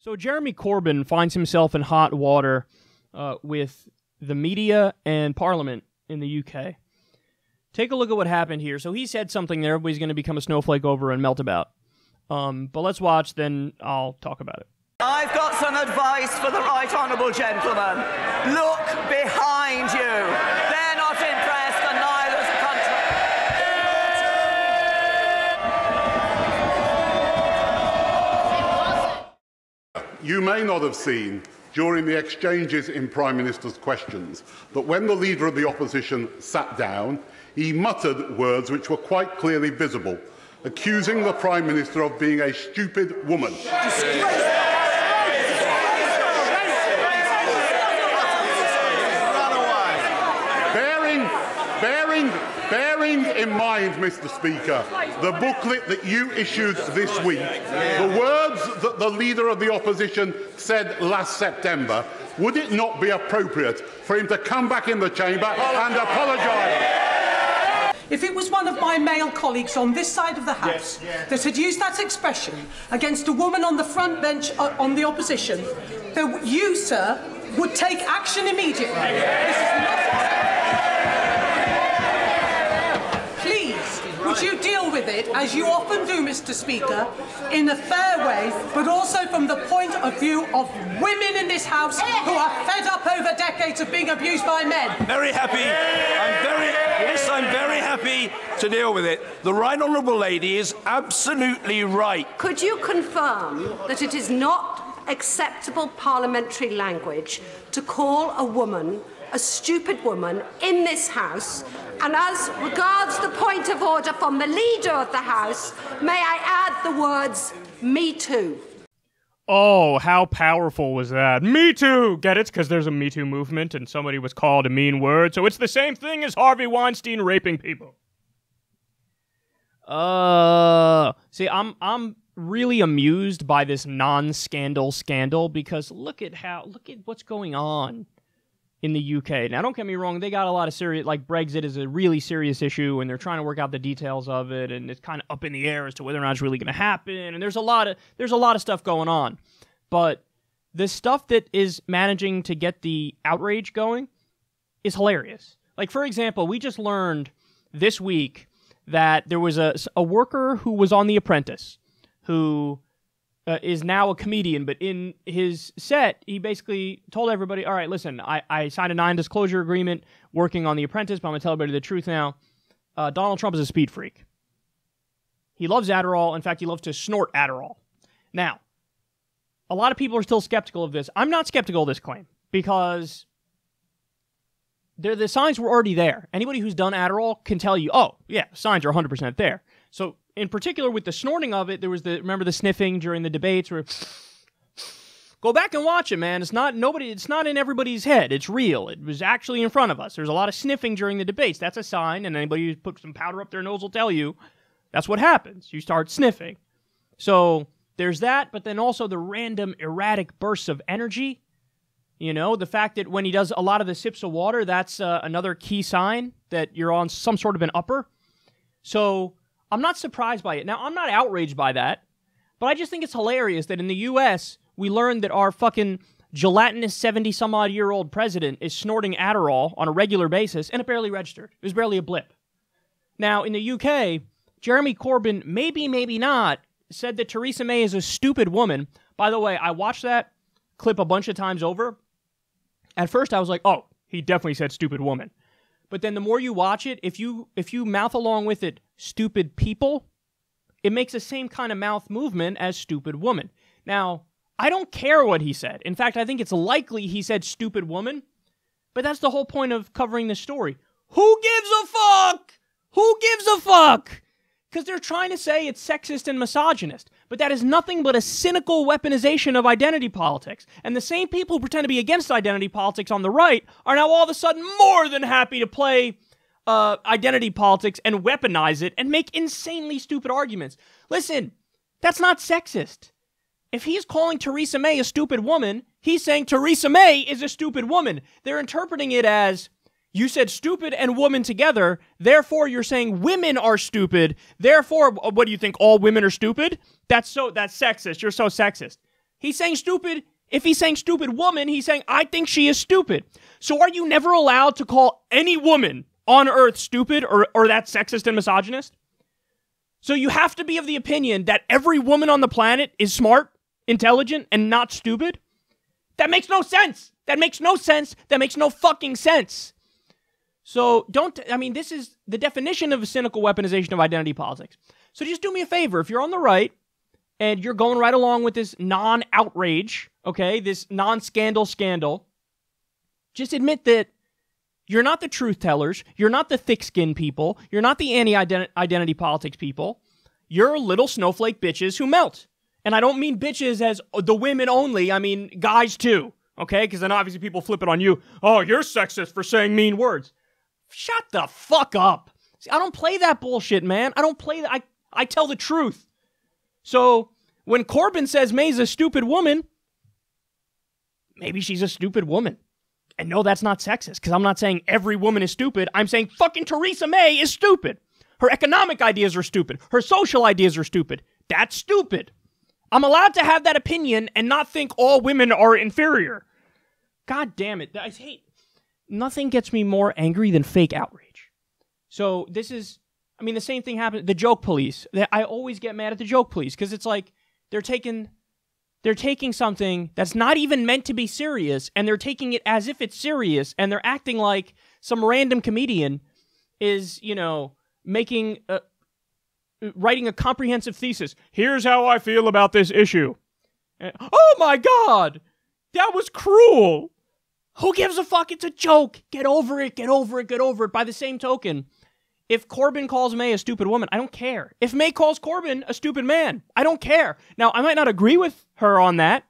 So Jeremy Corbyn finds himself in hot water with the media and Parliament in the UK. Take a look at what happened here. So he said something that everybody's going to become a snowflake over and melt about. But let's watch, then I'll talk about it. I've got some advice for the right honourable gentleman. Look behind you. They're not impressed, and neither's the country. You may not have seen during the exchanges in Prime Minister's questions that when the Leader of the Opposition sat down, he muttered words which were quite clearly visible, accusing the Prime Minister of being a stupid woman. Bearing in mind, Mr. Speaker, the booklet that you issued this week, the words that the Leader of the Opposition said last September, would it not be appropriate for him to come back in the chamber and apologise? If it was one of my male colleagues on this side of the House that had used that expression against a woman on the front bench on the opposition, then you, sir, would take action immediately. This is not... Would you deal with it, as you often do, Mr. Speaker, in a fair way, but also from the point of view of women in this House who are fed up over decades of being abused by men? Very happy. I'm very happy to deal with it. The Right Honourable Lady is absolutely right. Could you confirm that it is not acceptable parliamentary language to call a woman a stupid woman in this House? And as regards the point of order from the Leader of the House, may I add the words, me too? Oh, how powerful was that? Me too! Get it? Because there's a Me Too movement and somebody was called a mean word, so it's the same thing as Harvey Weinstein raping people. See, I'm really amused by this non-scandal scandal because look at what's going on in the UK. Now, don't get me wrong, they got a lot of serious, like Brexit is a really serious issue, and they're trying to work out the details of it, and it's kind of up in the air as to whether or not it's really going to happen, and there's a lot of stuff going on. But the stuff that is managing to get the outrage going is hilarious. Like, for example, we just learned this week that there was a worker who was on The Apprentice, who is now a comedian, but in his set, he basically told everybody, all right, listen, I signed a non-disclosure agreement working on The Apprentice, but I'm going to tell everybody the truth now. Donald Trump is a speed freak. He loves Adderall. In fact, he loves to snort Adderall. Now, a lot of people are still skeptical of this. I'm not skeptical of this claim, because the signs were already there. Anybody who's done Adderall can tell you, oh, yeah, signs are 100% there. So, in particular, with the snorting of it, there was remember the sniffing during the debates where, go back and watch it, man. It's not in everybody's head. It's real. It was actually in front of us. There's a lot of sniffing during the debates. That's a sign, and anybody who put some powder up their nose will tell you that's what happens. You start sniffing. So, there's that, but then also the random erratic bursts of energy. You know, the fact that when he does a lot of the sips of water, that's another key sign that you're on some sort of an upper. So, I'm not surprised by it. Now, I'm not outraged by that, but I just think it's hilarious that in the U.S., we learned that our fucking gelatinous 70-some-odd-year-old president is snorting Adderall on a regular basis, and it barely registered. It was barely a blip. Now, in the U.K., Jeremy Corbyn, maybe not, said that Theresa May is a stupid woman. By the way, I watched that clip a bunch of times over. At first, I was like, oh, he definitely said stupid woman. But then the more you watch it, if you mouth along with it, stupid people, it makes the same kind of mouth movement as stupid woman. Now, I don't care what he said. In fact, I think it's likely he said stupid woman, but that's the whole point of covering the story. Who gives a fuck? Who gives a fuck? Because they're trying to say it's sexist and misogynist, but that is nothing but a cynical weaponization of identity politics. And the same people who pretend to be against identity politics on the right are now all of a sudden more than happy to play identity politics and weaponize it and make insanely stupid arguments. Listen, that's not sexist. If he's calling Theresa May a stupid woman, he's saying Theresa May is a stupid woman. They're interpreting it as, you said stupid and woman together, therefore you're saying women are stupid, therefore, what do you think, all women are stupid? That's sexist. You're so sexist. He's saying stupid. If he's saying stupid woman, he's saying, I think she is stupid. So are you never allowed to call any woman on earth stupid or that sexist and misogynist? So you have to be of the opinion that every woman on the planet is smart, intelligent, and not stupid? That makes no sense. That makes no sense. That makes no fucking sense. So this is the definition of a cynical weaponization of identity politics. So just do me a favor. If you're on the right and you're going right along with this non-outrage, okay, this non-scandal scandal, just admit that you're not the truth tellers. You're not the thick-skinned people. You're not the anti-identity politics people. You're little snowflake bitches who melt. And I don't mean bitches as the women only. I mean guys too. Okay? Because then obviously people flip it on you. Oh, you're sexist for saying mean words. Shut the fuck up. See, I don't play that bullshit, man. I don't play that. I tell the truth. So when Corbyn says May's a stupid woman, maybe she's a stupid woman. And no, that's not sexist, because I'm not saying every woman is stupid. I'm saying fucking Theresa May is stupid. Her economic ideas are stupid. Her social ideas are stupid. That's stupid. I'm allowed to have that opinion and not think all women are inferior. God damn it. I hate... Nothing gets me more angry than fake outrage. So this is... the same thing happened... The joke police. I always get mad at the joke police, because it's like they're taking something that's not even meant to be serious, and they're taking it as if it's serious, and they're acting like some random comedian is, writing a comprehensive thesis. Here's how I feel about this issue. Oh my God! That was cruel! Who gives a fuck? It's a joke! Get over it, get over it, get over it. By the same token, if Corbyn calls May a stupid woman, I don't care. If May calls Corbyn a stupid man, I don't care. Now, I might not agree with her on that,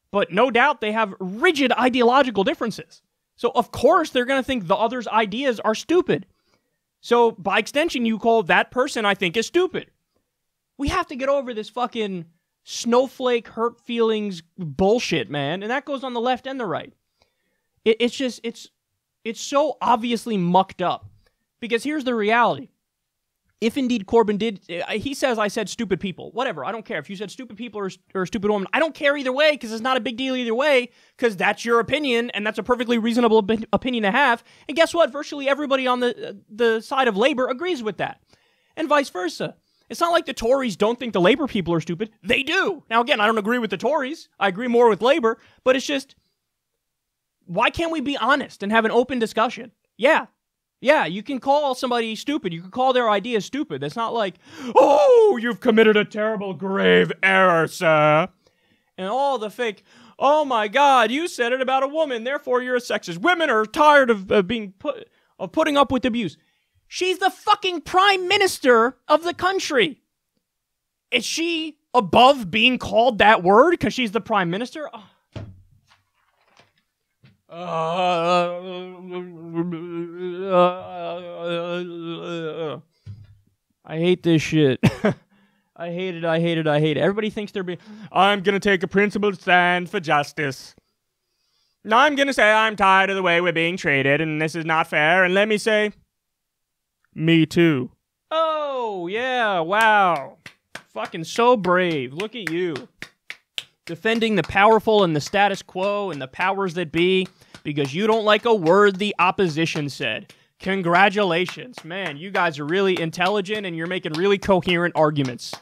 but no doubt they have rigid ideological differences. So, of course, they're going to think the other's ideas are stupid. So, by extension, you call that person I think is stupid. We have to get over this fucking snowflake hurt feelings bullshit, man. And that goes on the left and the right. It's so obviously mucked up. Because here's the reality. If indeed Corbyn did, he says I said stupid people. Whatever, I don't care. If you said stupid people or stupid woman, I don't care either way, because it's not a big deal either way, because that's your opinion, and that's a perfectly reasonable opinion to have. And guess what? Virtually everybody on the side of Labour agrees with that. And vice versa. It's not like the Tories don't think the Labour people are stupid. They do. Now again, I don't agree with the Tories. I agree more with Labour, but it's just, why can't we be honest and have an open discussion? Yeah, you can call somebody stupid. You can call their ideas stupid. It's not like, oh, you've committed a terrible, grave error, sir. And all the fake, oh my God, you said it about a woman, therefore you're a sexist. Women are tired of putting up with abuse. She's the fucking prime minister of the country. Is she above being called that word because she's the prime minister? Oh. I hate this shit. I hate it. Everybody thinks they're being... I'm going to take a principled stand for justice. I'm going to say I'm tired of the way we're being treated, and this is not fair, and let me say, me too. Oh, yeah, wow. Fucking so brave. Look at you. Defending the powerful and the status quo and the powers that be because you don't like a word the opposition said. Congratulations. Man, you guys are really intelligent and you're making really coherent arguments.